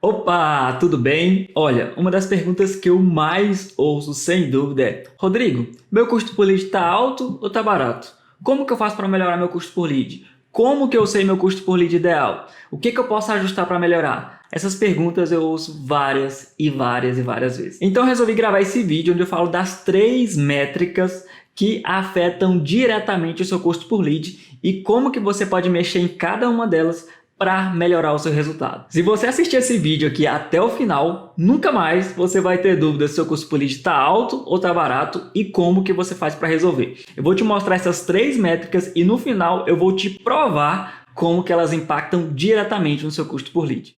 Opa, tudo bem? Olha, uma das perguntas que eu mais ouço sem dúvida é: Rodrigo, meu custo por lead está alto ou está barato? Como que eu faço para melhorar meu custo por lead? Como que eu sei meu custo por lead ideal? O que eu posso ajustar para melhorar? Essas perguntas eu ouço várias e várias vezes. Então eu resolvi gravar esse vídeo onde eu falo das 3 métricas que afetam diretamente o seu custo por lead e como que você pode mexer em cada uma delas para melhorar o seu resultado. Se você assistir esse vídeo aqui até o final, nunca mais você vai ter dúvida se o seu custo por lead está alto ou está barato e como que você faz para resolver. Eu vou te mostrar essas 3 métricas e no final eu vou te provar como que elas impactam diretamente no seu custo por lead.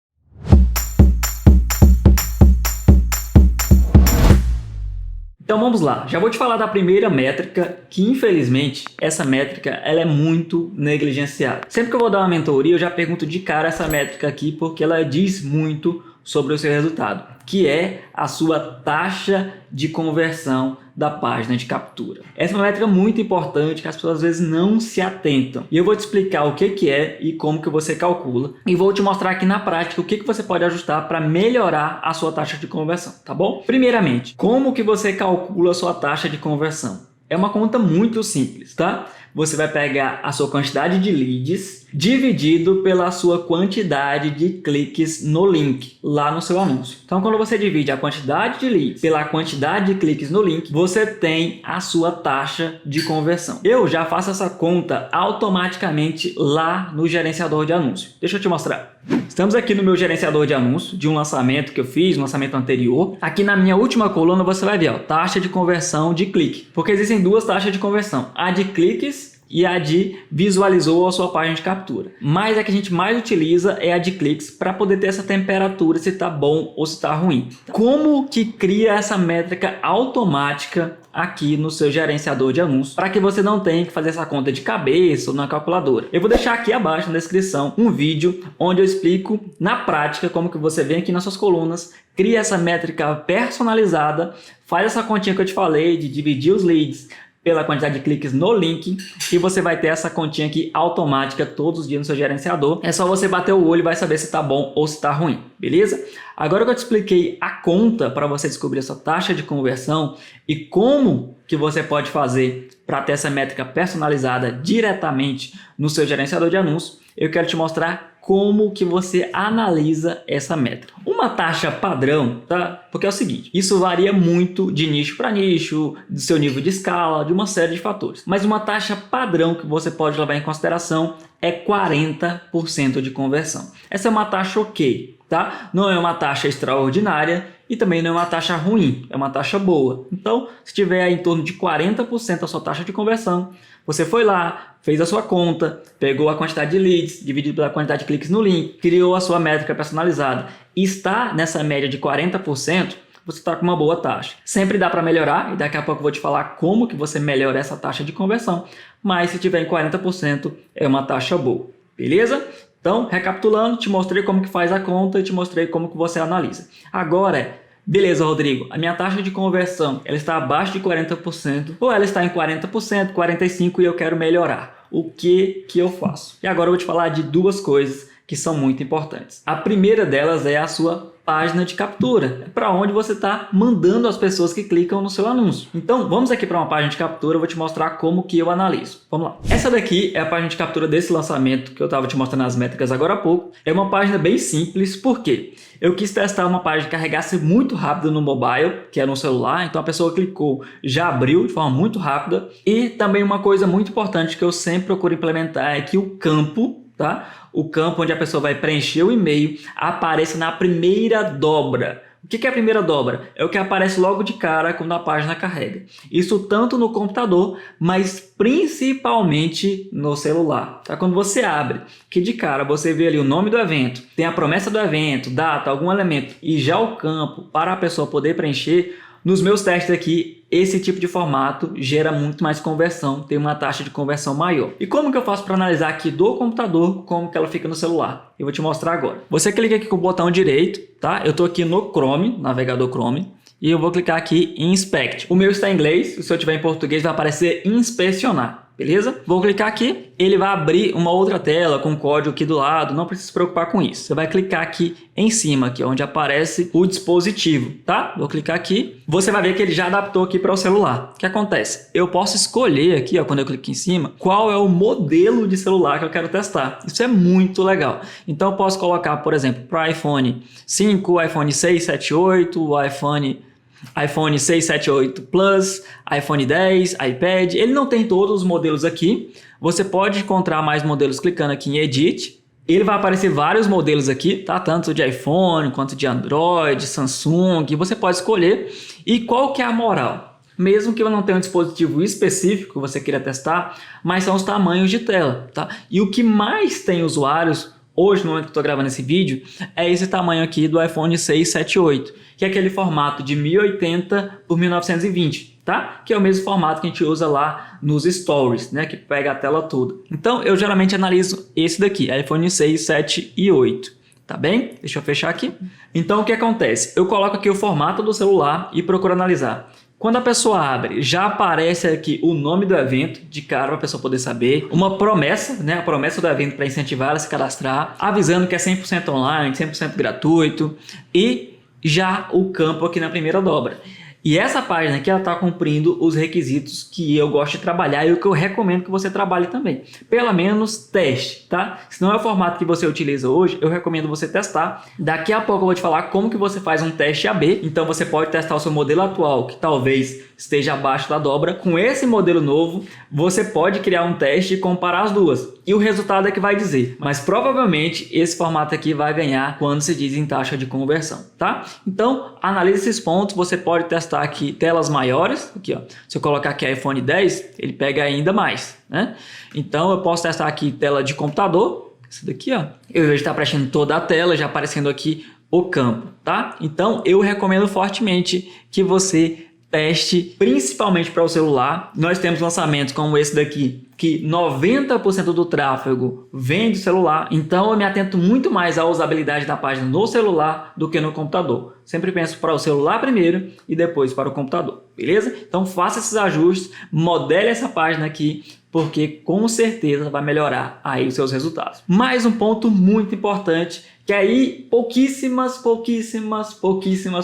Então vamos lá, já vou te falar da primeira métrica, que infelizmente essa métrica ela é muito negligenciada. Sempre que eu vou dar uma mentoria eu já pergunto de cara essa métrica aqui porque ela diz muito sobre o seu resultado, que é a sua taxa de conversão da página de captura. Essa é uma métrica muito importante que as pessoas às vezes não se atentam. E eu vou te explicar o que é e como que você calcula. E vou te mostrar aqui na prática o que você pode ajustar para melhorar a sua taxa de conversão, tá bom? Primeiramente, como que você calcula a sua taxa de conversão? É uma conta muito simples, tá? Você vai pegar a sua quantidade de leads dividido pela sua quantidade de cliques no link lá no seu anúncio. Então, quando você divide a quantidade de leads pela quantidade de cliques no link, você tem a sua taxa de conversão. Eu já faço essa conta automaticamente lá no gerenciador de anúncio. Deixa eu te mostrar. Estamos aqui no meu gerenciador de anúncio de um lançamento que eu fiz, um lançamento anterior. Aqui na minha última coluna você vai ver, ó, taxa de conversão de clique. Porque existem 2 taxas de conversão, a de cliques e a de visualizou a sua página de captura. Mas a que a gente mais utiliza é a de cliques para poder ter essa temperatura se está bom ou se está ruim. Como que cria essa métrica automática aqui no seu gerenciador de anúncios para que você não tenha que fazer essa conta de cabeça ou na calculadora? Eu vou deixar aqui abaixo na descrição um vídeo onde eu explico na prática como que você vem aqui nas suas colunas, cria essa métrica personalizada, faz essa continha que eu te falei de dividir os leads pela quantidade de cliques no link e você vai ter essa continha aqui automática todos os dias no seu gerenciador. É só você bater o olho e vai saber se está bom ou se está ruim, beleza? Agora que eu te expliquei a conta para você descobrir a sua taxa de conversão e como que você pode fazer para ter essa métrica personalizada diretamente no seu gerenciador de anúncios, eu quero te mostrar como que você analisa essa métrica. Uma taxa padrão, tá? Porque é o seguinte, isso varia muito de nicho para nicho, do seu nível de escala, de uma série de fatores. Mas uma taxa padrão que você pode levar em consideração é 40% de conversão. Essa é uma taxa ok, tá? Não é uma taxa extraordinária e também não é uma taxa ruim, é uma taxa boa. Então, se tiver em torno de 40% a sua taxa de conversão, você foi lá, fez a sua conta, pegou a quantidade de leads, dividido pela quantidade de cliques no link, criou a sua métrica personalizada e está nessa média de 40%, você está com uma boa taxa. Sempre dá para melhorar e daqui a pouco eu vou te falar como que você melhora essa taxa de conversão, mas se tiver em 40% é uma taxa boa, beleza? Então, recapitulando, te mostrei como que faz a conta e te mostrei como que você analisa. Agora, beleza, Rodrigo, a minha taxa de conversão ela está abaixo de 40% ou ela está em 40%, 45% e eu quero melhorar. O que eu faço? E agora eu vou te falar de 2 coisas que são muito importantes. A primeira delas é a sua página de captura, para onde você está mandando as pessoas que clicam no seu anúncio. Então, vamos aqui para uma página de captura, eu vou te mostrar como que eu analiso. Vamos lá. Essa daqui é a página de captura desse lançamento que eu estava te mostrando as métricas agora há pouco. É uma página bem simples, por quê? Eu quis testar uma página que carregasse muito rápido no mobile, que é no celular, então a pessoa clicou, já abriu de forma muito rápida. E também uma coisa muito importante que eu sempre procuro implementar é que o campo, tá? O campo onde a pessoa vai preencher o e-mail apareça na primeira dobra. O que é a primeira dobra? É o que aparece logo de cara quando a página carrega. Isso tanto no computador, mas principalmente no celular. Tá? Quando você abre, que de cara você vê ali o nome do evento, tem a promessa do evento, data, algum elemento e já o campo para a pessoa poder preencher. Nos meus testes aqui, esse tipo de formato gera muito mais conversão, tem uma taxa de conversão maior. E como que eu faço para analisar aqui do computador como que ela fica no celular? Eu vou te mostrar agora. Você clica aqui com o botão direito, tá? Eu estou aqui no Chrome, navegador Chrome, e eu vou clicar aqui em Inspect. O meu está em inglês, se eu tiver em português vai aparecer Inspecionar. beleza? Vou clicar aqui, ele vai abrir uma outra tela com código aqui do lado, não precisa se preocupar com isso. Você vai clicar aqui em cima, aqui onde aparece o dispositivo, tá? Vou clicar aqui, você vai ver que ele já adaptou aqui para o celular. O que acontece? Eu posso escolher aqui, ó, quando eu clico em cima, qual é o modelo de celular que eu quero testar. Isso é muito legal. Então eu posso colocar, por exemplo, para iPhone 5, iPhone 6, 7, 8, iPhone 6, 7, 8 Plus, iPhone 10, iPad. Ele não tem todos os modelos aqui. Você pode encontrar mais modelos clicando aqui em Edit. Ele vai aparecer vários modelos aqui, tá? Tanto de iPhone quanto de Android, Samsung. Você pode escolher. E qual que é a moral? Mesmo que eu não tenha um dispositivo específico que você queira testar, mas são os tamanhos de tela, tá? E o que mais tem usuários hoje, no momento que eu estou gravando esse vídeo, é esse tamanho aqui do iPhone 6, 7, 8, que é aquele formato de 1080 por 1920, tá? Que é o mesmo formato que a gente usa lá nos Stories, né? Que pega a tela toda. Então, eu geralmente analiso esse daqui, iPhone 6, 7 e 8. Tá bem? Deixa eu fechar aqui. Então, o que acontece? Eu coloco aqui o formato do celular e procuro analisar. Quando a pessoa abre, já aparece aqui o nome do evento, de cara para a pessoa poder saber. Uma promessa, né? A promessa do evento para incentivar ela a se cadastrar, avisando que é 100% online, 100% gratuito e já o campo aqui na primeira dobra. E essa página aqui, ela está cumprindo os requisitos que eu gosto de trabalhar e o que eu recomendo que você trabalhe também. Pelo menos teste, tá? Se não é o formato que você utiliza hoje, eu recomendo você testar. Daqui a pouco eu vou te falar como que você faz um teste AB. Então você pode testar o seu modelo atual, que talvez esteja abaixo da dobra. Com esse modelo novo, você pode criar um teste e comparar as duas. E o resultado é que vai dizer. Mas provavelmente esse formato aqui vai ganhar quando se diz em taxa de conversão, tá? Então, analise esses pontos. Você pode testar aqui telas maiores. Aqui, ó. Se eu colocar aqui iPhone 10, ele pega ainda mais, né? Então, eu posso testar aqui tela de computador. Isso daqui, ó. Eu vejo que está preenchendo toda a tela, já aparecendo aqui o campo, tá? Então, eu recomendo fortemente que você teste, principalmente para o celular. Nós temos lançamentos como esse daqui, que 90% do tráfego vem do celular, então eu me atento muito mais à usabilidade da página no celular do que no computador. Sempre penso para o celular primeiro e depois para o computador, beleza? Então faça esses ajustes, modele essa página aqui, porque com certeza vai melhorar aí os seus resultados. Mais um ponto muito importante, que aí pouquíssimas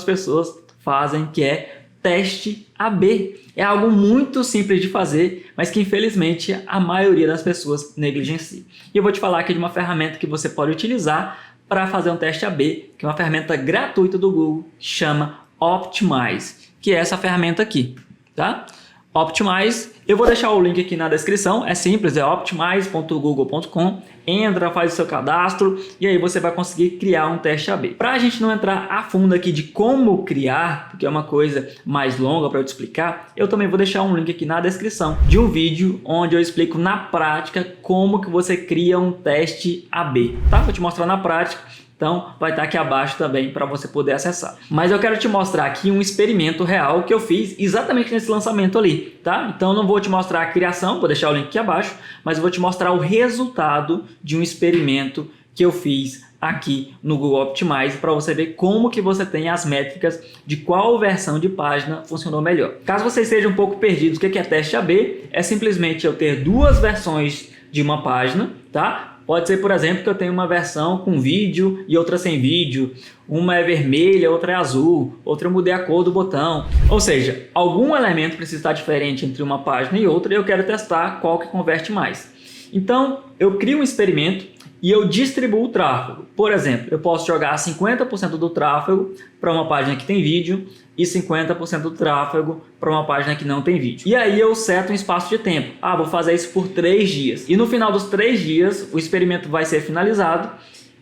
pessoas fazem, que é teste AB. É algo muito simples de fazer, mas que infelizmente a maioria das pessoas negligencia. E eu vou te falar aqui de uma ferramenta que você pode utilizar para fazer um teste AB, que é uma ferramenta gratuita do Google, que chama Optimize, que é essa ferramenta aqui, tá? Optimize, eu vou deixar o link aqui na descrição, é simples, é optimize.google.com, entra, faz o seu cadastro e aí você vai conseguir criar um teste AB. Para a gente não entrar a fundo aqui de como criar, porque é uma coisa mais longa para eu te explicar, eu também vou deixar um link aqui na descrição de um vídeo onde eu explico na prática como que você cria um teste AB, tá? Vou te mostrar na prática. Então, vai estar aqui abaixo também para você poder acessar. Mas eu quero te mostrar aqui um experimento real que eu fiz exatamente nesse lançamento ali, tá? Então, eu não vou te mostrar a criação, vou deixar o link aqui abaixo, mas eu vou te mostrar o resultado de um experimento que eu fiz aqui no Google Optimize para você ver como que você tem as métricas de qual versão de página funcionou melhor. Caso você esteja um pouco perdido, o que é teste AB? É simplesmente eu ter duas versões de uma página, tá? Pode ser, por exemplo, que eu tenho uma versão com vídeo e outra sem vídeo. Uma é vermelha, outra é azul, outra eu mudei a cor do botão. Ou seja, algum elemento precisa estar diferente entre uma página e outra e eu quero testar qual que converte mais. Então, eu crio um experimento e eu distribuo o tráfego. Por exemplo, eu posso jogar 50% do tráfego para uma página que tem vídeo e 50% do tráfego para uma página que não tem vídeo. E aí eu seto um espaço de tempo. Vou fazer isso por 3 dias. E no final dos 3 dias, o experimento vai ser finalizado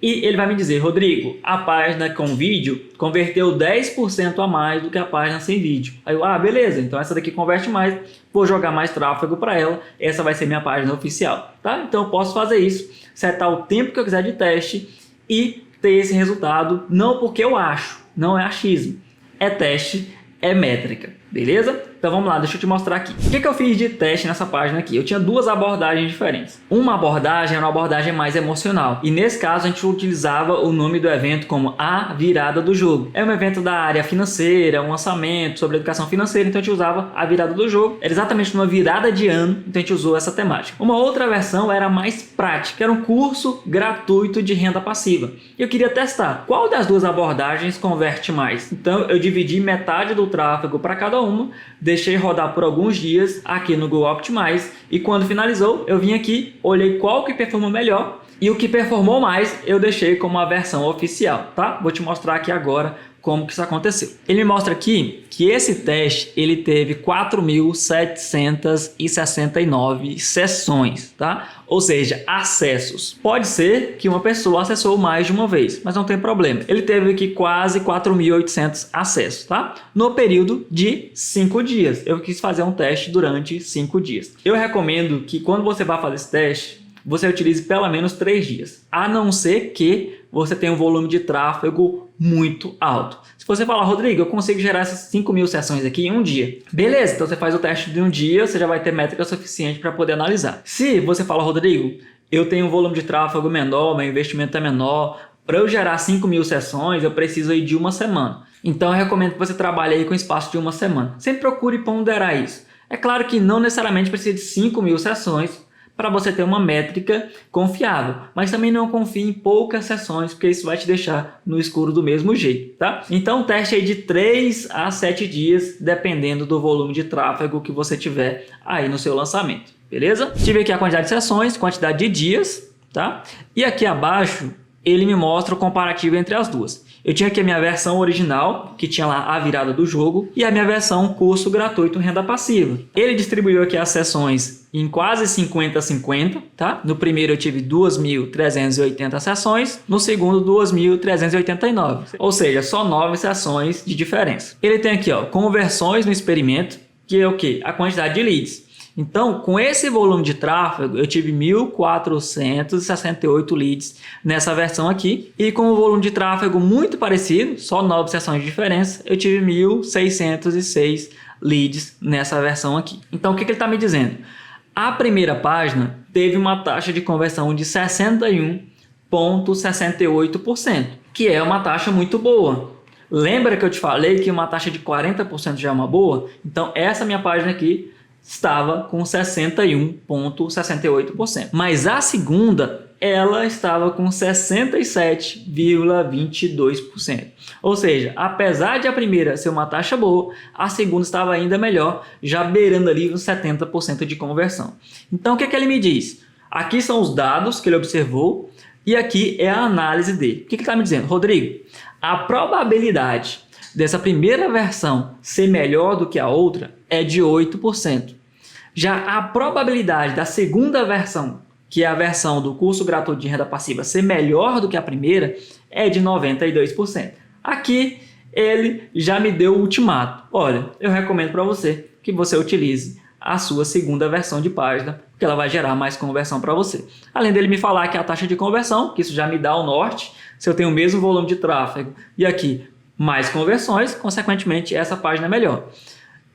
e ele vai me dizer, Rodrigo, a página com vídeo converteu 10% a mais do que a página sem vídeo. Aí eu, beleza, então essa daqui converte mais, vou jogar mais tráfego para ela, essa vai ser minha página oficial, tá? Então eu posso fazer isso, setar o tempo que eu quiser de teste e ter esse resultado, não porque eu acho, não é achismo, é teste, é métrica. Beleza? Então vamos lá, deixa eu te mostrar aqui. O que eu fiz de teste nessa página aqui? Eu tinha duas abordagens diferentes. Uma abordagem era uma abordagem mais emocional. E nesse caso a gente utilizava o nome do evento como a virada do jogo. É um evento da área financeira, um lançamento sobre educação financeira, então a gente usava a virada do jogo. Era exatamente numa virada de ano, então a gente usou essa temática. Uma outra versão era mais prática, era um curso gratuito de renda passiva. E eu queria testar qual das duas abordagens converte mais. Então eu dividi metade do tráfego para cada uma, deixei rodar por alguns dias aqui no Google Optimize e quando finalizou eu vim aqui, olhei qual que performou melhor e o que performou mais eu deixei como a versão oficial, tá? Vou te mostrar aqui agora como que isso aconteceu. Ele me mostra aqui que esse teste ele teve 4.769 sessões, tá? Ou seja, acessos. Pode ser que uma pessoa acessou mais de uma vez, mas não tem problema. Ele teve aqui quase 4.800 acessos, tá? No período de 5 dias. Eu quis fazer um teste durante 5 dias. Eu recomendo que quando você vai fazer esse teste, você utilize pelo menos 3 dias, a não ser que você tenha um volume de tráfego muito alto. Se você falar, Rodrigo, eu consigo gerar essas 5.000 sessões aqui em um dia. Beleza, então você faz o teste de um dia, você já vai ter métrica suficiente para poder analisar. Se você fala, Rodrigo, eu tenho um volume de tráfego menor, meu investimento é menor, para eu gerar 5.000 sessões, eu preciso aí de uma semana. Então eu recomendo que você trabalhe aí com espaço de uma semana. Sempre procure ponderar isso. É claro que não necessariamente precisa de 5.000 sessões, para você ter uma métrica confiável, mas também não confie em poucas sessões, porque isso vai te deixar no escuro do mesmo jeito, tá? Então teste aí de 3 a 7 dias, dependendo do volume de tráfego que você tiver aí no seu lançamento, beleza? Tive aqui a quantidade de sessões, quantidade de dias, tá? E aqui abaixo ele me mostra o comparativo entre as duas. Eu tinha aqui a minha versão original, que tinha lá a virada do jogo, e a minha versão curso gratuito renda passiva. Ele distribuiu aqui as sessões em quase 50-50, tá? No primeiro eu tive 2.380 sessões, no segundo 2.389, ou seja, só 9 sessões de diferença. Ele tem aqui, ó, conversões no experimento, que é o quê? A quantidade de leads. Então, com esse volume de tráfego, eu tive 1.468 leads nessa versão aqui. E com o volume de tráfego muito parecido, só 9 sessões de diferença, eu tive 1.606 leads nessa versão aqui. Então, o que ele está me dizendo? A primeira página teve uma taxa de conversão de 61,68%, que é uma taxa muito boa. Lembra que eu te falei que uma taxa de 40% já é uma boa? Então, essa minha página aqui estava com 61,68%. Mas a segunda, ela estava com 67,22%. Ou seja, apesar de a primeira ser uma taxa boa, a segunda estava ainda melhor, já beirando ali uns 70% de conversão. Então, o que ele me diz? Aqui são os dados que ele observou e aqui é a análise dele. O que ele está me dizendo? Rodrigo, a probabilidade dessa primeira versão ser melhor do que a outra é de 8%. Já a probabilidade da segunda versão, que é a versão do curso gratuito de renda passiva, ser melhor do que a primeira, é de 92%. Aqui ele já me deu o ultimato. Olha, eu recomendo para você que você utilize a sua segunda versão de página, porque ela vai gerar mais conversão para você. Além dele me falar que a taxa de conversão, que isso já me dá o norte, se eu tenho o mesmo volume de tráfego e aqui mais conversões, consequentemente essa página é melhor.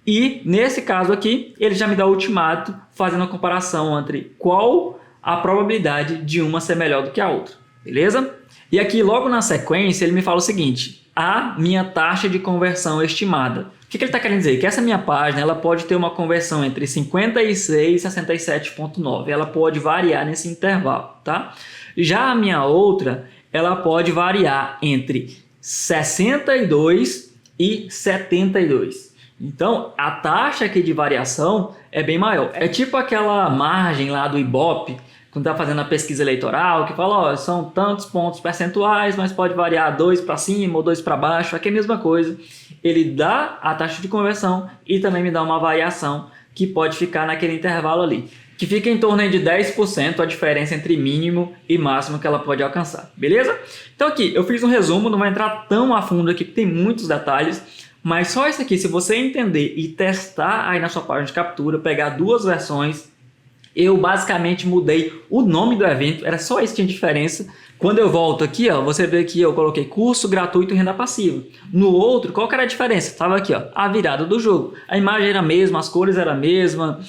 E nesse caso aqui, ele já me dá o ultimato fazendo a comparação entre qual a probabilidade de uma ser melhor do que a outra, beleza? E aqui logo na sequência ele me fala o seguinte, a minha taxa de conversão estimada. O que ele está querendo dizer? Que essa minha página ela pode ter uma conversão entre 56 e 67,9, ela pode variar nesse intervalo, tá? Já a minha outra, ela pode variar entre 62 e 72. Então, a taxa aqui de variação é bem maior. É tipo aquela margem lá do Ibope, quando está fazendo a pesquisa eleitoral, que fala, ó, são tantos pontos percentuais, mas pode variar 2 para cima ou 2 para baixo. Aqui é a mesma coisa. Ele dá a taxa de conversão e também me dá uma variação que pode ficar naquele intervalo ali, que fica em torno de 10% a diferença entre mínimo e máximo que ela pode alcançar, beleza? Então aqui, eu fiz um resumo, não vai entrar tão a fundo aqui, porque tem muitos detalhes, mas só isso aqui, se você entender e testar aí na sua página de captura, pegar duas versões, eu basicamente mudei o nome do evento, era só isso que tinha diferença Quando eu volto aqui, ó, você vê que eu coloquei curso gratuito e renda passiva. No outro, qual que era a diferença? Estava aqui, ó, a virada do jogo. A imagem era a mesma, as cores eram a mesma,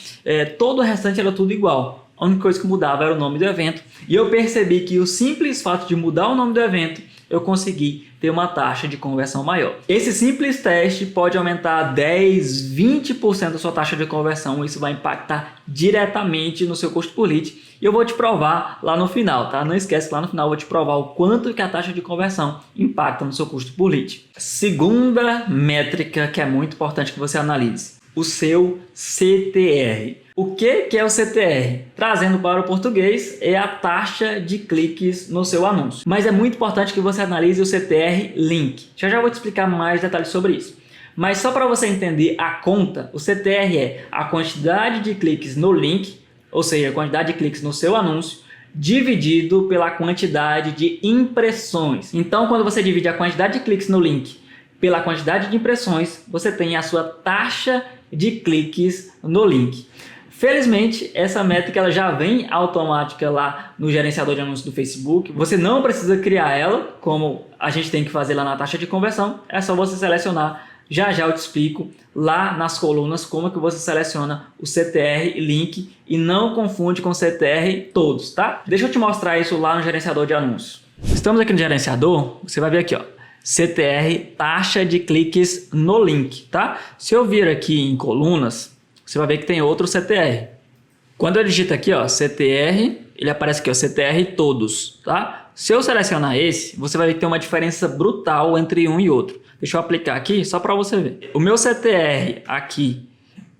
todo o restante era tudo igual. A única coisa que mudava era o nome do evento. E eu percebi que o simples fato de mudar o nome do evento, eu consegui ter uma taxa de conversão maior. Esse simples teste pode aumentar 10, 20% da sua taxa de conversão. Isso vai impactar diretamente no seu custo por lead. E eu vou te provar lá no final, tá? Não esquece que lá no final eu vou te provar o quanto que a taxa de conversão impacta no seu custo por lead. Segunda métrica que é muito importante que você analise: o seu CTR. O que é o CTR? Trazendo para o português, é a taxa de cliques no seu anúncio. Mas é muito importante que você analise o CTR link. Já vou te explicar mais detalhes sobre isso. Mas só para você entender a conta, o CTR é a quantidade de cliques no link, ou seja, a quantidade de cliques no seu anúncio, dividido pela quantidade de impressões. Então, quando você divide a quantidade de cliques no link pela quantidade de impressões, você tem a sua taxa de cliques no link. Felizmente, essa métrica ela já vem automática lá no gerenciador de anúncios do Facebook. Você não precisa criar ela, como a gente tem que fazer lá na taxa de conversão. É só você selecionar. Já eu te explico lá nas colunas como que você seleciona o CTR link e não confunde com CTR todos, tá? Deixa eu te mostrar isso lá no gerenciador de anúncios. Estamos aqui no gerenciador, você vai ver aqui, ó, CTR, taxa de cliques no link, tá? Se eu vir aqui em colunas, você vai ver que tem outro CTR. Quando eu digito aqui, ó, CTR, ele aparece aqui, ó, CTR todos, tá? Se eu selecionar esse, você vai ver que tem uma diferença brutal entre um e outro. Deixa eu aplicar aqui só para você ver. O meu CTR aqui,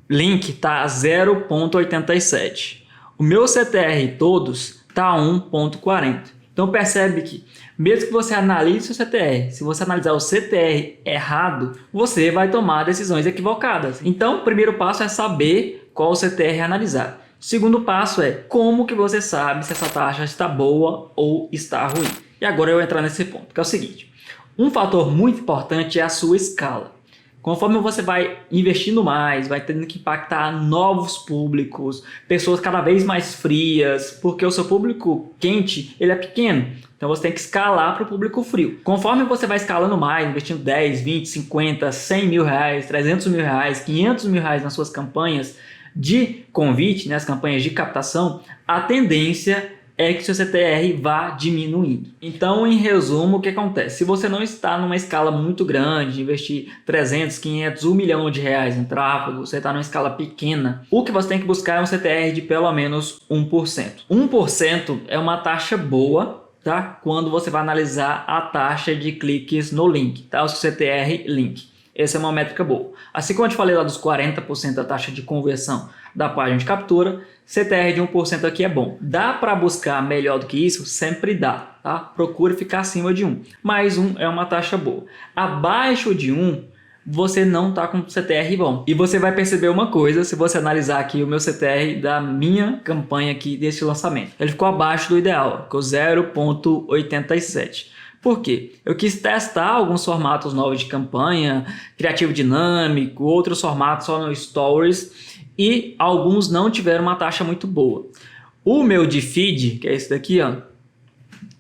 link, tá 0,87. O meu CTR todos tá 1,40. Então percebe que mesmo que você analise o CTR, se você analisar o CTR errado, você vai tomar decisões equivocadas. Então o primeiro passo é saber qual o CTR analisar. O segundo passo é como que você sabe se essa taxa está boa ou está ruim. E agora eu vou entrar nesse ponto, que é o seguinte. Um fator muito importante é a sua escala. Conforme você vai investindo mais, vai tendo que impactar novos públicos, pessoas cada vez mais frias, porque o seu público quente ele é pequeno. Então você tem que escalar para o público frio. Conforme você vai escalando mais, investindo 10, 20, 50, 100 mil reais, 300 mil reais, 500 mil reais nas suas campanhas de convite, né, as campanhas de captação, a tendência é que seu CTR vá diminuindo. Então, em resumo, o que acontece? Se você não está numa escala muito grande, investir 300, 500, 1 milhão de reais em tráfego, você está numa escala pequena, o que você tem que buscar é um CTR de pelo menos 1%. 1% é uma taxa boa, tá? Quando você vai analisar a taxa de cliques no link, tá? O seu CTR link. Essa é uma métrica boa. Assim como eu te falei lá dos 40% da taxa de conversão da página de captura, CTR de 1% aqui é bom. Dá para buscar melhor do que isso? Sempre dá, tá? Procure ficar acima de 1. Mais 1 é uma taxa boa. Abaixo de 1, você não está com CTR bom. E você vai perceber uma coisa, se você analisar aqui o meu CTR da minha campanha aqui desse lançamento. Ele ficou abaixo do ideal, ficou 0,87. Por quê? Eu quis testar alguns formatos novos de campanha, criativo dinâmico, outros formatos só no Stories, e alguns não tiveram uma taxa muito boa. O meu de feed, que é esse daqui, ó,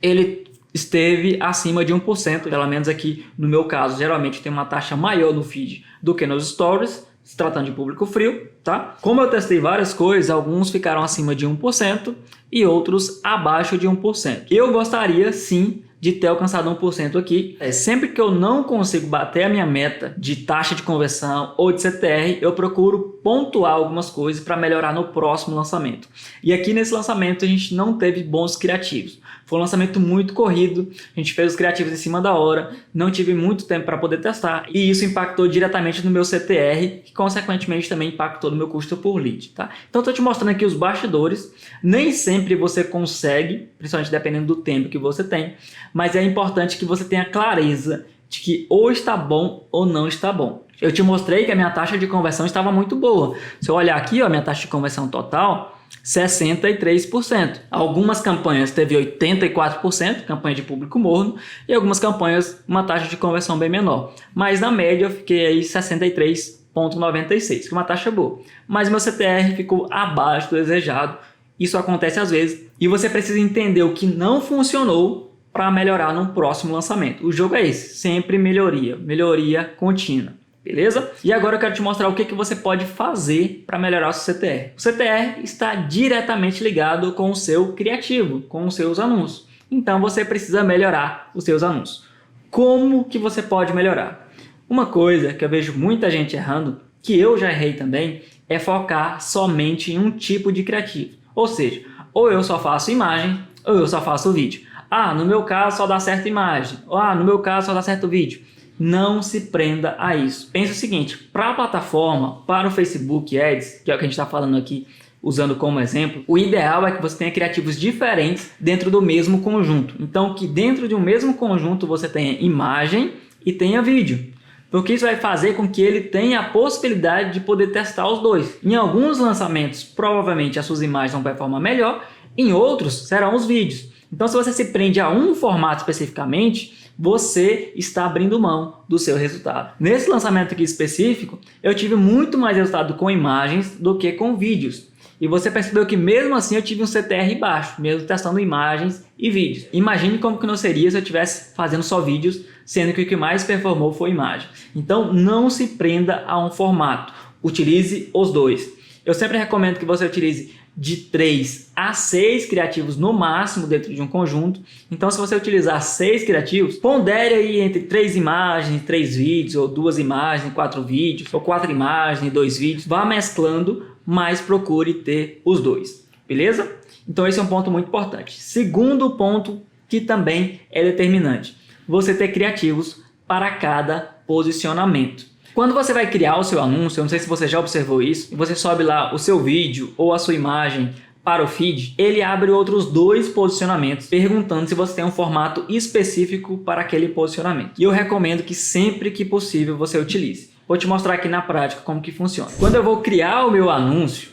ele esteve acima de 1%, pelo menos aqui no meu caso. Geralmente tem uma taxa maior no feed do que nos Stories, se tratando de público frio, tá? Como eu testei várias coisas, alguns ficaram acima de 1% e outros abaixo de 1%. Eu gostaria, sim, de ter alcançado 1% aqui. Sempre que eu não consigo bater a minha meta de taxa de conversão ou de CTR, eu procuro pontuar algumas coisas para melhorar no próximo lançamento. E aqui nesse lançamento a gente não teve bons criativos. Foi um lançamento muito corrido, a gente fez os criativos em cima da hora, não tive muito tempo para poder testar e isso impactou diretamente no meu CTR, que consequentemente também impactou no meu custo por lead, tá? Então estou te mostrando aqui os bastidores, nem sempre você consegue, principalmente dependendo do tempo que você tem, mas é importante que você tenha clareza de que ou está bom ou não está bom. Eu te mostrei que a minha taxa de conversão estava muito boa. Se eu olhar aqui, ó, a minha taxa de conversão total, 63%. Algumas campanhas teve 84%, campanha de público morno, e algumas campanhas uma taxa de conversão bem menor. Mas na média eu fiquei aí 63,96, que é uma taxa boa. Mas meu CTR ficou abaixo do desejado. Isso acontece às vezes e você precisa entender o que não funcionou para melhorar no próximo lançamento. O jogo é esse, sempre melhoria, melhoria contínua. Beleza? E agora eu quero te mostrar o que você pode fazer para melhorar o seu CTR. O CTR está diretamente ligado com o seu criativo, com os seus anúncios. Então você precisa melhorar os seus anúncios. Como que você pode melhorar? Uma coisa que eu vejo muita gente errando, que eu já errei também, é focar somente em um tipo de criativo. Ou seja, ou eu só faço imagem, ou eu só faço vídeo. Ah, no meu caso só dá certo imagem. Ah, no meu caso só dá certo vídeo. Não se prenda a isso. Pensa o seguinte, para a plataforma, para o Facebook Ads, que é o que a gente está falando aqui, usando como exemplo, o ideal é que você tenha criativos diferentes dentro do mesmo conjunto. Então, que dentro de um mesmo conjunto você tenha imagem e tenha vídeo. Porque isso vai fazer com que ele tenha a possibilidade de poder testar os dois. Em alguns lançamentos, provavelmente as suas imagens vão performar melhor, em outros serão os vídeos. Então, se você se prende a um formato especificamente, você está abrindo mão do seu resultado. Nesse lançamento aqui específico, eu tive muito mais resultado com imagens do que com vídeos. E você percebeu que mesmo assim eu tive um CTR baixo, mesmo testando imagens e vídeos. Imagine como que não seria se eu estivesse fazendo só vídeos, sendo que o que mais performou foi imagem. Então não se prenda a um formato, utilize os dois. Eu sempre recomendo que você utilize de 3 a 6 criativos no máximo dentro de um conjunto. Então, se você utilizar 6 criativos, pondere aí entre 3 imagens e 3 vídeos, ou 2 imagens e 4 vídeos, ou 4 imagens e 2 vídeos. Vá mesclando, mas procure ter os dois. Beleza? Então, esse é um ponto muito importante. Segundo ponto, que também é determinante. Você ter criativos para cada posicionamento. Quando você vai criar o seu anúncio, eu não sei se você já observou isso, você sobe lá o seu vídeo ou a sua imagem para o feed, ele abre outros 2 posicionamentos, perguntando se você tem um formato específico para aquele posicionamento. E eu recomendo que sempre que possível você utilize. Vou te mostrar aqui na prática como que funciona. Quando eu vou criar o meu anúncio,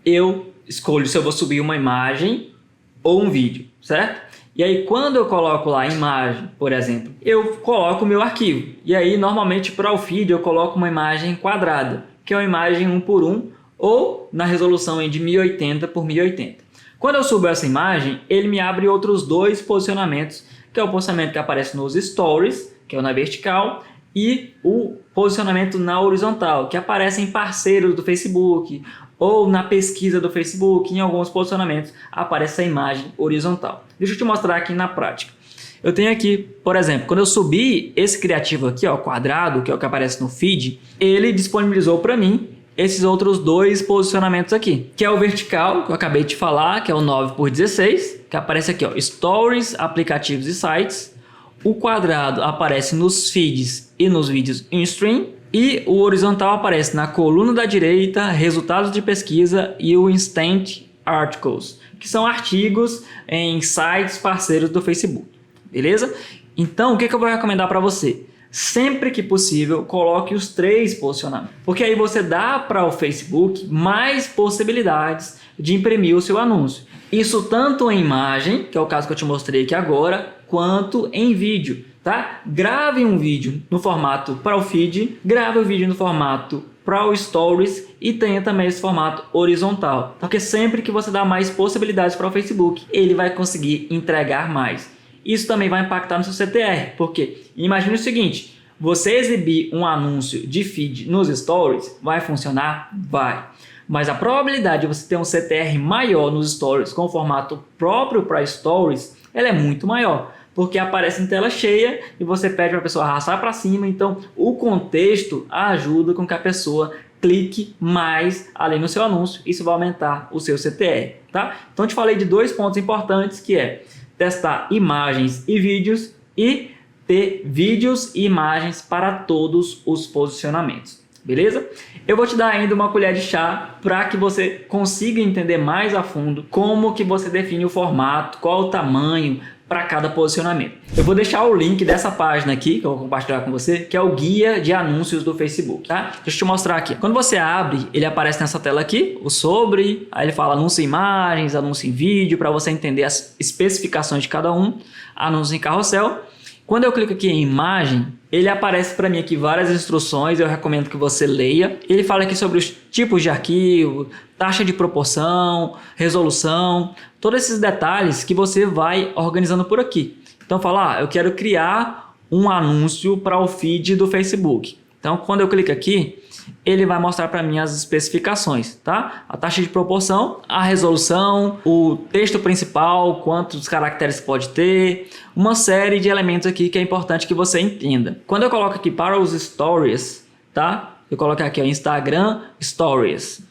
eu escolho se eu vou subir uma imagem ou um vídeo, certo? E aí, quando eu coloco lá a imagem, por exemplo, eu coloco o meu arquivo. E aí, normalmente, para o feed, eu coloco uma imagem quadrada, que é uma imagem 1:1, ou na resolução de 1080 por 1080. Quando eu subo essa imagem, ele me abre outros 2 posicionamentos, que é o posicionamento que aparece nos stories, que é o na vertical, e o posicionamento na horizontal, que aparece em parceiros do Facebook, ou na pesquisa do Facebook, em alguns posicionamentos, aparece a imagem horizontal. Deixa eu te mostrar aqui na prática. Eu tenho aqui, por exemplo, quando eu subi esse criativo aqui, ó, quadrado, que é o que aparece no feed, ele disponibilizou para mim esses outros 2 posicionamentos aqui, que é o vertical, que eu acabei de falar, que é o 9:16, que aparece aqui, ó, Stories, aplicativos e sites. O quadrado aparece nos feeds e nos vídeos em stream. E o horizontal aparece na coluna da direita, resultados de pesquisa e o Instant Articles, que são artigos em sites parceiros do Facebook. Beleza? Então, o que eu vou recomendar para você? Sempre que possível, coloque os 3 posicionamentos. Porque aí você dá para o Facebook mais possibilidades de imprimir o seu anúncio. Isso tanto em imagem, que é o caso que eu te mostrei aqui agora, quanto em vídeo. Tá? Grave um vídeo no formato para o feed, grave o vídeo no formato para o Stories e tenha também esse formato horizontal. Porque sempre que você dá mais possibilidades para o Facebook, ele vai conseguir entregar mais. Isso também vai impactar no seu CTR, porque imagine o seguinte, você exibir um anúncio de feed nos Stories, vai funcionar? Vai. Mas a probabilidade de você ter um CTR maior nos Stories com o formato próprio para Stories, ela é muito maior. Porque aparece em tela cheia e você pede para a pessoa arrastar para cima. Então, o contexto ajuda com que a pessoa clique mais ali no seu anúncio. Isso vai aumentar o seu CTR, tá? Então, eu te falei de 2 pontos importantes, que é testar imagens e vídeos e ter vídeos e imagens para todos os posicionamentos. Beleza? Eu vou te dar ainda uma colher de chá para que você consiga entender mais a fundo como que você define o formato, qual o tamanho para cada posicionamento. Eu vou deixar o link dessa página aqui, que eu vou compartilhar com você, que é o guia de anúncios do Facebook, tá? Deixa eu te mostrar aqui. Quando você abre, ele aparece nessa tela aqui, o sobre, aí ele fala anúncio em imagens, anúncio em vídeo, para você entender as especificações de cada um, anúncio em carrossel. Quando eu clico aqui em imagem, ele aparece para mim aqui várias instruções, eu recomendo que você leia. Ele fala aqui sobre os tipos de arquivo, taxa de proporção, resolução, todos esses detalhes que você vai organizando por aqui. Então fala, eu quero criar um anúncio para o feed do Facebook. Então quando eu clico aqui, ele vai mostrar para mim as especificações, tá? A taxa de proporção, a resolução, o texto principal, quantos caracteres pode ter, uma série de elementos aqui que é importante que você entenda. Quando eu coloco aqui para os stories, tá? Eu coloco aqui ó, Instagram Stories.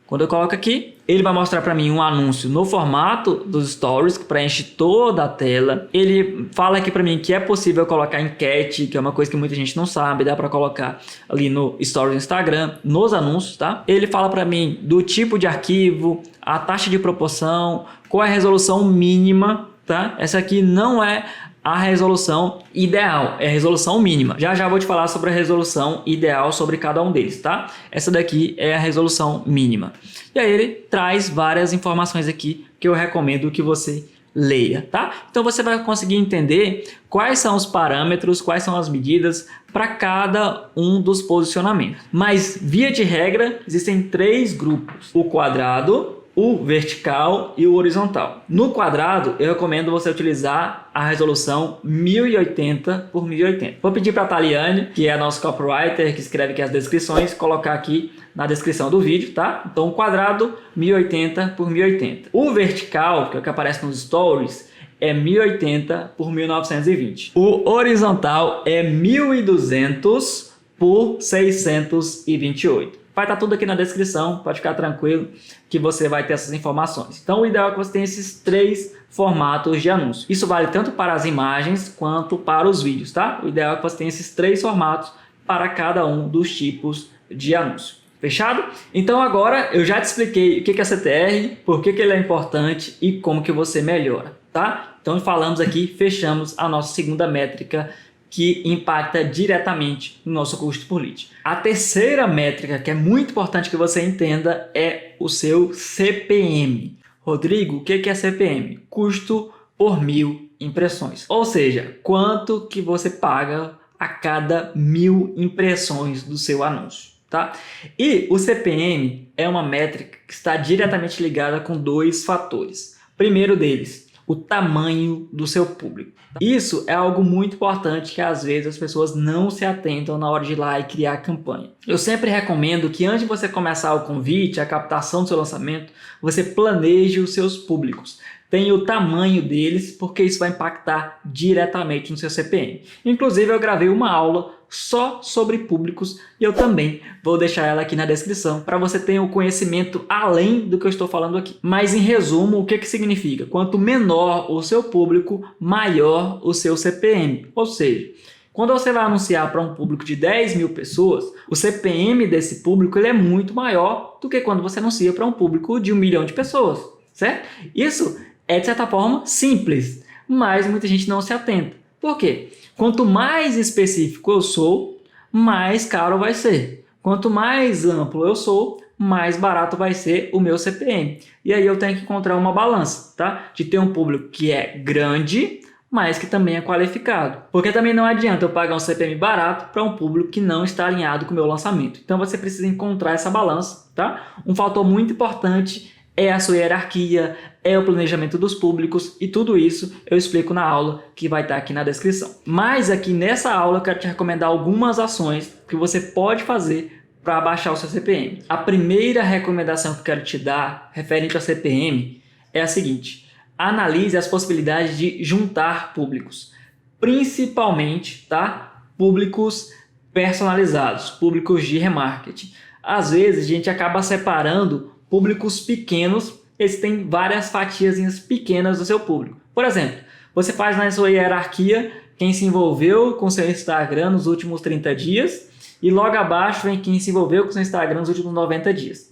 Quando eu coloco aqui, ele vai mostrar para mim um anúncio no formato dos stories, que preenche toda a tela. Ele fala aqui para mim que é possível colocar enquete, que é uma coisa que muita gente não sabe, dá para colocar ali no stories do Instagram, nos anúncios, tá? Ele fala para mim do tipo de arquivo, a taxa de proporção, qual é a resolução mínima, tá? Essa aqui não é a resolução ideal, é a resolução mínima. Já vou te falar sobre a resolução ideal sobre cada um deles, tá? Essa daqui é a resolução mínima. E aí ele traz várias informações aqui que eu recomendo que você leia, tá? Então você vai conseguir entender quais são os parâmetros, quais são as medidas para cada um dos posicionamentos. Mas via de regra, existem 3 grupos: o quadrado, o vertical e o horizontal. No quadrado, eu recomendo você utilizar a resolução 1080 por 1080. Vou pedir para a Taliane, que é nosso copywriter, que escreve aqui as descrições, colocar aqui na descrição do vídeo, tá? Então, o quadrado 1080 por 1080. O vertical, que é o que aparece nos stories, é 1080 por 1920. O horizontal é 1200 por 628. Vai estar tudo aqui na descrição, pode ficar tranquilo que você vai ter essas informações. Então o ideal é que você tenha esses 3 formatos de anúncio. Isso vale tanto para as imagens quanto para os vídeos, tá? O ideal é que você tenha esses 3 formatos para cada um dos tipos de anúncio. Fechado? Então agora eu já te expliquei o que é CTR, por que ele é importante e como que você melhora, tá? Então falamos aqui, fechamos a nossa segunda métrica que impacta diretamente no nosso custo por lead. A terceira métrica, que é muito importante que você entenda, é o seu CPM. Rodrigo, o que é CPM? Custo por 1000 impressões. Ou seja, quanto que você paga a cada 1000 impressões do seu anúncio, tá? E o CPM é uma métrica que está diretamente ligada com 2 fatores. Primeiro deles, o tamanho do seu público. Isso é algo muito importante que às vezes as pessoas não se atentam na hora de ir lá e criar a campanha. Eu sempre recomendo que antes de você começar o convite, a captação do seu lançamento, você planeje os seus públicos. Tenha o tamanho deles, porque isso vai impactar diretamente no seu CPM. Inclusive eu gravei uma aula só sobre públicos e eu também vou deixar ela aqui na descrição para você ter o conhecimento além do que eu estou falando aqui. Mas em resumo, o que significa? Quanto menor o seu público, maior o seu CPM. Ou seja, quando você vai anunciar para um público de 10 mil pessoas, o CPM desse público ele é muito maior do que quando você anuncia para um público de 1 milhão de pessoas, certo? Isso é de certa forma simples, mas muita gente não se atenta. Por quê? Quanto mais específico eu sou, mais caro vai ser. Quanto mais amplo eu sou, mais barato vai ser o meu CPM. E aí eu tenho que encontrar uma balança, tá? De ter um público que é grande, mas que também é qualificado. Porque também não adianta eu pagar um CPM barato para um público que não está alinhado com o meu lançamento. Então você precisa encontrar essa balança, tá? Um fator muito importante é a sua hierarquia, é o planejamento dos públicos e tudo isso eu explico na aula que vai estar aqui na descrição. Mas aqui nessa aula eu quero te recomendar algumas ações que você pode fazer para baixar o seu CPM. A primeira recomendação que eu quero te dar referente ao CPM é a seguinte: analise as possibilidades de juntar públicos, principalmente, tá? Públicos personalizados, públicos de remarketing. Às vezes a gente acaba separando públicos pequenos, eles têm várias fatiazinhas pequenas do seu público. Por exemplo, você faz na sua hierarquia quem se envolveu com seu Instagram nos últimos 30 dias e logo abaixo vem quem se envolveu com seu Instagram nos últimos 90 dias.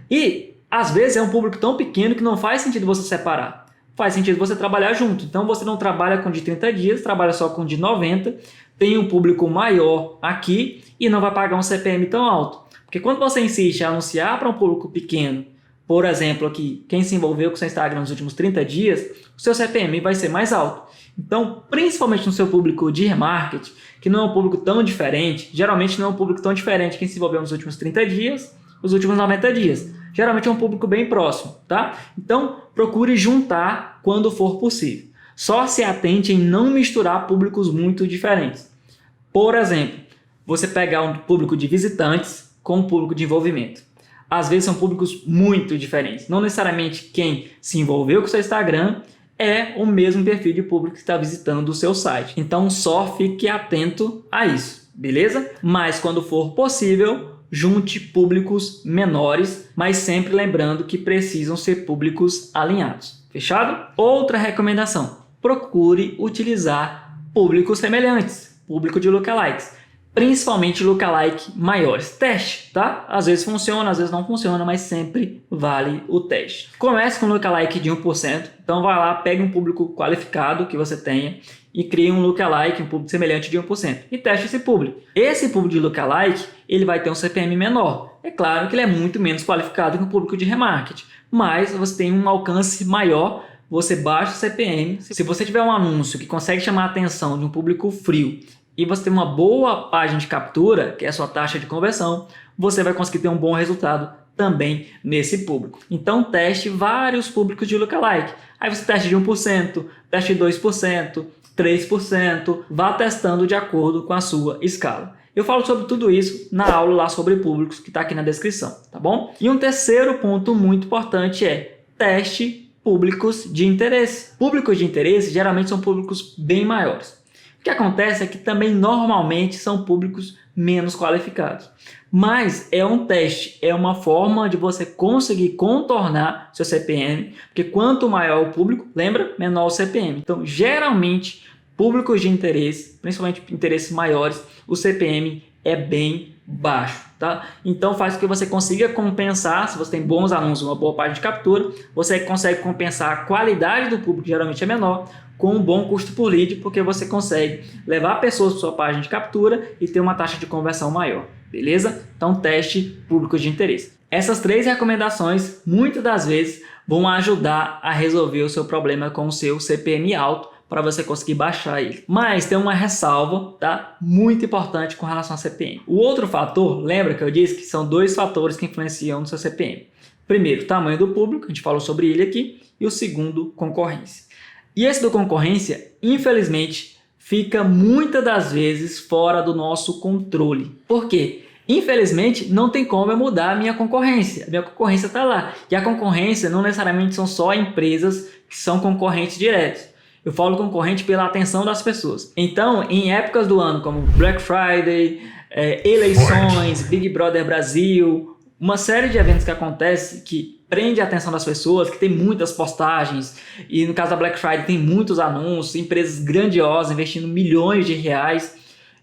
E às vezes é um público tão pequeno que não faz sentido você separar. Faz sentido você trabalhar junto. Então você não trabalha com de 30 dias, trabalha só com de 90, tem um público maior aqui e não vai pagar um CPM tão alto. Porque quando você insiste em anunciar para um público pequeno, por exemplo, aqui, quem se envolveu com seu Instagram nos últimos 30 dias, o seu CPM vai ser mais alto. Então, principalmente no seu público de remarketing, que não é um público tão diferente, geralmente não é um público tão diferente quem se envolveu nos últimos 30 dias, os últimos 90 dias. Geralmente é um público bem próximo, tá? Então, procure juntar quando for possível. Só se atente em não misturar públicos muito diferentes. Por exemplo, você pegar um público de visitantes com um público de envolvimento. Às vezes são públicos muito diferentes. Não necessariamente quem se envolveu com o seu Instagram é o mesmo perfil de público que está visitando o seu site. Então só fique atento a isso, beleza? Mas quando for possível, junte públicos menores, mas sempre lembrando que precisam ser públicos alinhados. Fechado? Outra recomendação: procure utilizar públicos semelhantes, público de lookalikes, principalmente lookalike maiores. Teste, tá? Às vezes funciona, às vezes não funciona, mas sempre vale o teste. Comece com um lookalike de 1%, então vai lá, pegue um público qualificado que você tenha e crie um lookalike, um público semelhante de 1%, e teste esse público. Esse público de lookalike, ele vai ter um CPM menor. É claro que ele é muito menos qualificado que um público de remarketing, mas você tem um alcance maior, você baixa o CPM. Se você tiver um anúncio que consegue chamar a atenção de um público frio e você tem uma boa página de captura, que é a sua taxa de conversão, você vai conseguir ter um bom resultado também nesse público. Então teste vários públicos de lookalike. Aí você teste de 1%, teste de 2%, 3%, vá testando de acordo com a sua escala. Eu falo sobre tudo isso na aula lá sobre públicos, que está aqui na descrição, tá bom? E um terceiro ponto muito importante é teste públicos de interesse. Públicos de interesse geralmente são públicos bem maiores. O que acontece é que também normalmente são públicos menos qualificados. Mas é um teste, é uma forma de você conseguir contornar seu CPM, porque quanto maior o público, lembra? Menor o CPM. Então, geralmente, públicos de interesse, principalmente interesses maiores, o CPM é bem baixo, tá? Então faz com que você consiga compensar, se você tem bons anúncios, uma boa página de captura, você consegue compensar a qualidade do público, que geralmente é menor, com um bom custo por lead, porque você consegue levar pessoas para sua página de captura e ter uma taxa de conversão maior, beleza? Então teste públicos de interesse. Essas 3 recomendações, muitas das vezes, vão ajudar a resolver o seu problema com o seu CPM alto, para você conseguir baixar ele. Mas tem uma ressalva, tá? Muito importante com relação ao CPM. O outro fator, lembra que eu disse que são 2 fatores que influenciam no seu CPM. Primeiro, tamanho do público, a gente falou sobre ele aqui, e o segundo, concorrência. E esse do concorrência, infelizmente, fica muitas das vezes fora do nosso controle. Por quê? Infelizmente, não tem como eu mudar a minha concorrência. A minha concorrência está lá. E a concorrência não necessariamente são só empresas que são concorrentes diretos. Eu falo concorrente pela atenção das pessoas. Então, em épocas do ano como Black Friday, eleições, Big Brother Brasil, uma série de eventos que acontece que prende a atenção das pessoas, que tem muitas postagens, e no caso da Black Friday tem muitos anúncios, empresas grandiosas investindo milhões de reais.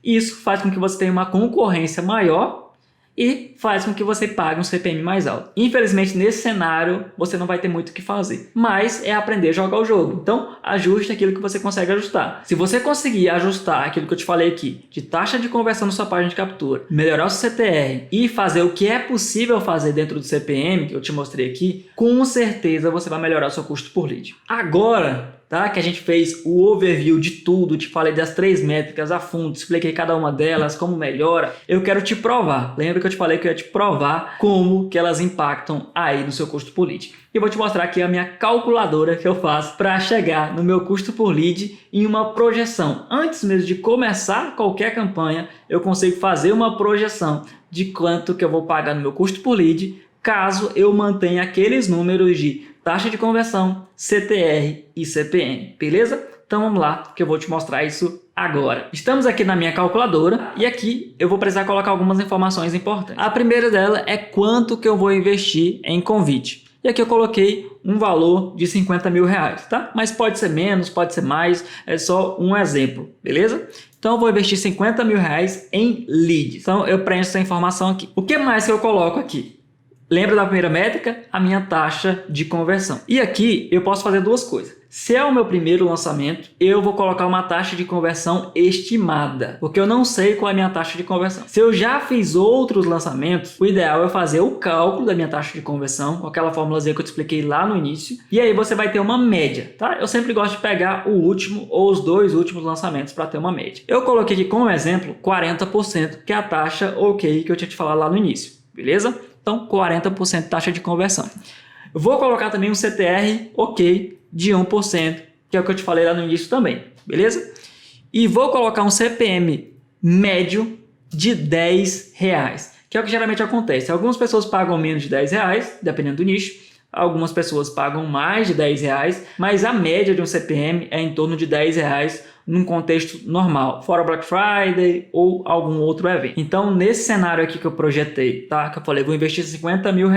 Isso faz com que você tenha uma concorrência maior e faz com que você pague um CPM mais alto. Infelizmente, nesse cenário, você não vai ter muito o que fazer. Mas é aprender a jogar o jogo. Então, ajuste aquilo que você consegue ajustar. Se você conseguir ajustar aquilo que eu te falei aqui, de taxa de conversão na sua página de captura, melhorar o seu CTR e fazer o que é possível fazer dentro do CPM, que eu te mostrei aqui, com certeza você vai melhorar o seu custo por lead. Agora, tá? Que a gente fez o overview de tudo, te falei das 3 métricas a fundo, expliquei cada uma delas, como melhora. Eu quero te provar. Lembra que eu te falei que eu ia te provar como que elas impactam aí no seu custo por lead. E eu vou te mostrar aqui a minha calculadora que eu faço para chegar no meu custo por lead em uma projeção. Antes mesmo de começar qualquer campanha, eu consigo fazer uma projeção de quanto que eu vou pagar no meu custo por lead, caso eu mantenha aqueles números de taxa de conversão, CTR e CPM, beleza? Então vamos lá, que eu vou te mostrar isso agora. Estamos aqui na minha calculadora e aqui eu vou precisar colocar algumas informações importantes. A primeira dela é quanto que eu vou investir em convite. E aqui eu coloquei um valor de 50 mil reais, tá? Mas pode ser menos, pode ser mais, é só um exemplo, beleza? Então eu vou investir 50 mil reais em leads. Então eu preencho essa informação aqui. O que mais que eu coloco aqui? Lembra da primeira métrica? A minha taxa de conversão. E aqui eu posso fazer 2 coisas. Se é o meu primeiro lançamento, eu vou colocar uma taxa de conversão estimada, porque eu não sei qual é a minha taxa de conversão. Se eu já fiz outros lançamentos, o ideal é fazer o cálculo da minha taxa de conversão, com aquela formulazinha que eu te expliquei lá no início, e aí você vai ter uma média, tá? Eu sempre gosto de pegar o último ou os 2 últimos lançamentos para ter uma média. Eu coloquei aqui como exemplo 40%, que é a taxa ok que eu tinha te falado lá no início, beleza? Então 40% taxa de conversão. Eu vou colocar também um CTR ok de 1%, que é o que eu te falei lá no início também, beleza? E vou colocar um CPM médio de R$10, que é o que geralmente acontece. Algumas pessoas pagam menos de R$10, dependendo do nicho. Algumas pessoas pagam mais de R$10, mas a média de um CPM é em torno de R$10 num contexto normal, fora Black Friday ou algum outro evento. Então, nesse cenário aqui que eu projetei, tá? Que eu falei, vou investir R$50 mil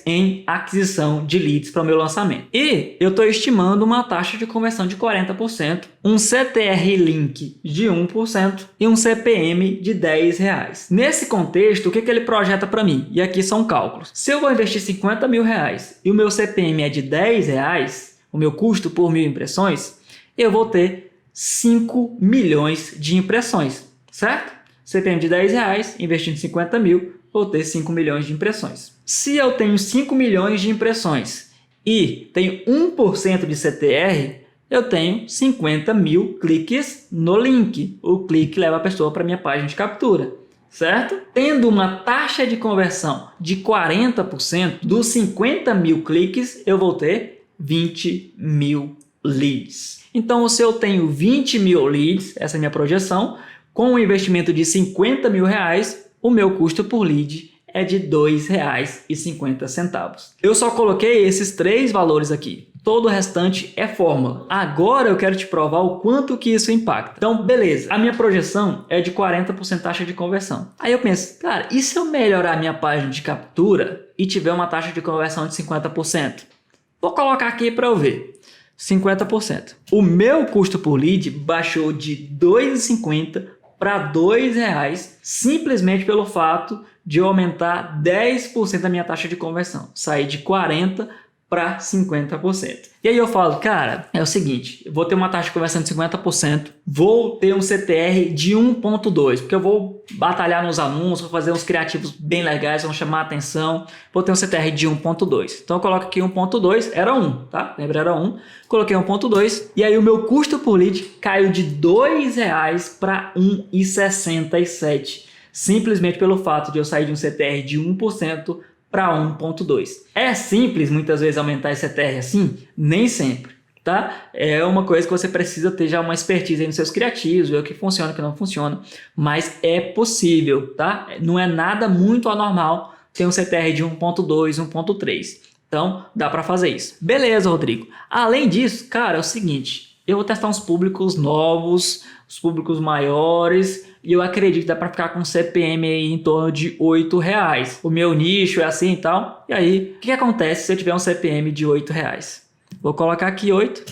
em aquisição de leads para o meu lançamento. E eu estou estimando uma taxa de conversão de 40%, um CTR link de 1% e um CPM de R$10. Nesse contexto, o que ele projeta para mim? E aqui são cálculos. Se eu vou investir R$50 mil e o meu CPM é de R$10, o meu custo por 1.000 impressões, eu vou ter 5 milhões de impressões, certo? CPM de R$10, investindo 50 mil, vou ter 5 milhões de impressões. Se eu tenho 5 milhões de impressões e tenho 1% de CTR, eu tenho 50 mil cliques no link. O clique leva a pessoa para a minha página de captura, certo? Tendo uma taxa de conversão de 40%, dos 50 mil cliques, eu vou ter 20 mil leads. Então, se eu tenho 20 mil leads, essa é a minha projeção, com um investimento de 50 mil reais, o meu custo por lead é de R$2,50. Eu só coloquei esses 3 valores aqui. Todo o restante é fórmula. Agora eu quero te provar o quanto que isso impacta. Então, beleza. A minha projeção é de 40% taxa de conversão. Aí eu penso, cara, e se eu melhorar a minha página de captura e tiver uma taxa de conversão de 50%? Vou colocar aqui para eu ver. 50%. O meu custo por lead baixou de R$2,50 para R$2 simplesmente pelo fato de eu aumentar 10% da minha taxa de conversão. Sair de 40% para 50%. E aí eu falo, cara, é o seguinte, eu vou ter uma taxa de conversão de 50%, vou ter um CTR de 1.2, porque eu vou batalhar nos anúncios, vou fazer uns criativos bem legais, vão chamar a atenção, vou ter um CTR de 1.2. Então eu coloco aqui 1.2, era 1, tá? Lembra, era 1, coloquei 1.2, e aí o meu custo por lead caiu de R$2 para R$1,67, simplesmente pelo fato de eu sair de um CTR de 1% para 1.2. É simples muitas vezes aumentar esse CTR assim? Nem sempre, tá? É uma coisa que você precisa ter já uma expertise aí nos seus criativos, ver o que funciona e o que não funciona, mas é possível, tá? Não é nada muito anormal ter um CTR de 1.2, 1.3. Então, dá para fazer isso. Beleza, Rodrigo. Além disso, cara, é o seguinte, eu vou testar uns públicos novos, os públicos maiores, e eu acredito que dá para ficar com CPM aí em torno de R$8. O meu nicho é assim e tal. E aí, o que acontece se eu tiver um CPM de R$8? Vou colocar aqui 8.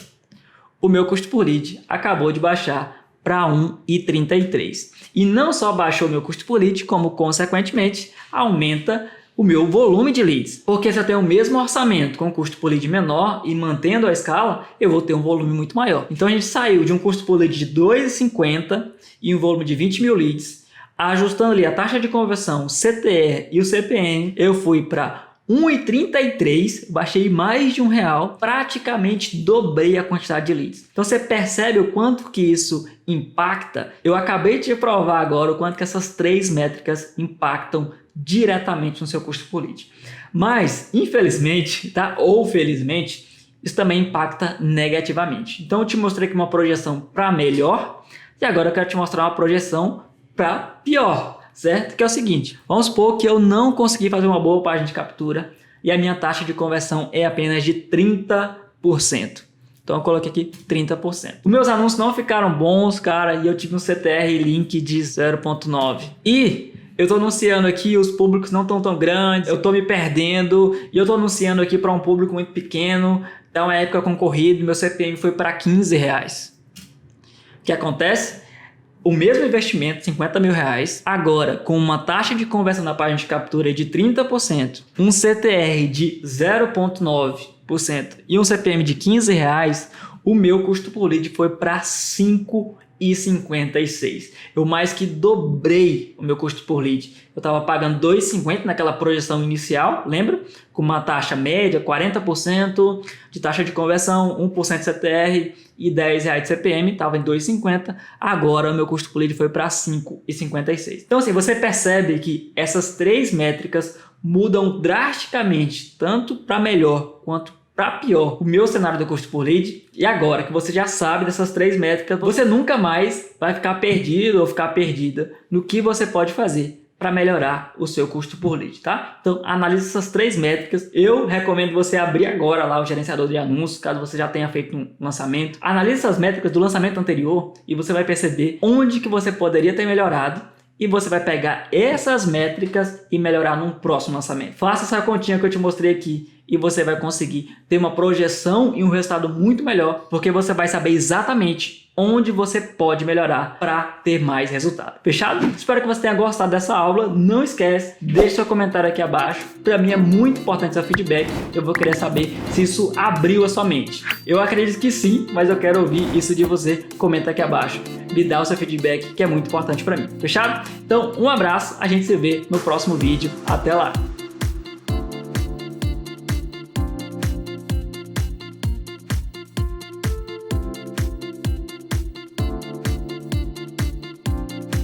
O meu custo por lead acabou de baixar para 1,33. E não só baixou o meu custo por lead, como consequentemente aumenta o meu volume de leads. Porque se eu tenho o mesmo orçamento com custo por lead menor e mantendo a escala, eu vou ter um volume muito maior. Então a gente saiu de um custo por lead de R$2,50 e um volume de 20 mil leads, ajustando ali a taxa de conversão, o CTR e o CPM, eu fui para 1,33, baixei mais de R$1, praticamente dobrei a quantidade de leads. Então você percebe o quanto que isso impacta? Eu acabei de provar agora o quanto que essas 3 métricas impactam diretamente no seu custo por lead. Mas, infelizmente, tá? Ou felizmente, isso também impacta negativamente. Então eu te mostrei aqui uma projeção para melhor e agora eu quero te mostrar uma projeção para pior. Certo? Que é o seguinte, vamos supor que eu não consegui fazer uma boa página de captura e a minha taxa de conversão é apenas de 30%. Então eu coloquei aqui 30%. Os meus anúncios não ficaram bons, cara, e eu tive um CTR link de 0.9. E eu estou anunciando aqui, os públicos não estão tão grandes, eu estou me perdendo, e eu estou anunciando aqui para um público muito pequeno, então na época concorrida, meu CPM foi para R$15. O que acontece? O mesmo investimento, R$50 mil, agora com uma taxa de conversão na página de captura de 30%, um CTR de 0,9% e um CPM de R$15, o meu custo por lead foi para R$5,56. Eu mais que dobrei o meu custo por lead. Eu estava pagando R$2,50 naquela projeção inicial, lembra? Com uma taxa média, 40% de taxa de conversão, 1% de CTR e R$10 de CPM, estava em R$2,50. Agora o meu custo por lead foi para R$5,56. Então assim, você percebe que essas 3 métricas mudam drasticamente, tanto para melhor quanto para pior o meu cenário do custo por lead. E agora que você já sabe dessas 3 métricas, você nunca mais vai ficar perdido ou ficar perdida no que você pode fazer para melhorar o seu custo por lead, tá? Então, analise essas 3 métricas. Eu recomendo você abrir agora lá o gerenciador de anúncios, caso você já tenha feito um lançamento. Analise essas métricas do lançamento anterior e você vai perceber onde que você poderia ter melhorado e você vai pegar essas métricas e melhorar num próximo lançamento. Faça essa continha que eu te mostrei aqui e você vai conseguir ter uma projeção e um resultado muito melhor, porque você vai saber exatamente onde você pode melhorar para ter mais resultado. Fechado? Espero que você tenha gostado dessa aula. Não esquece, deixe seu comentário aqui abaixo. Para mim é muito importante seu feedback. Eu vou querer saber se isso abriu a sua mente. Eu acredito que sim, mas eu quero ouvir isso de você. Comenta aqui abaixo. Me dá o seu feedback, que é muito importante para mim. Fechado? Então, um abraço. A gente se vê no próximo vídeo. Até lá!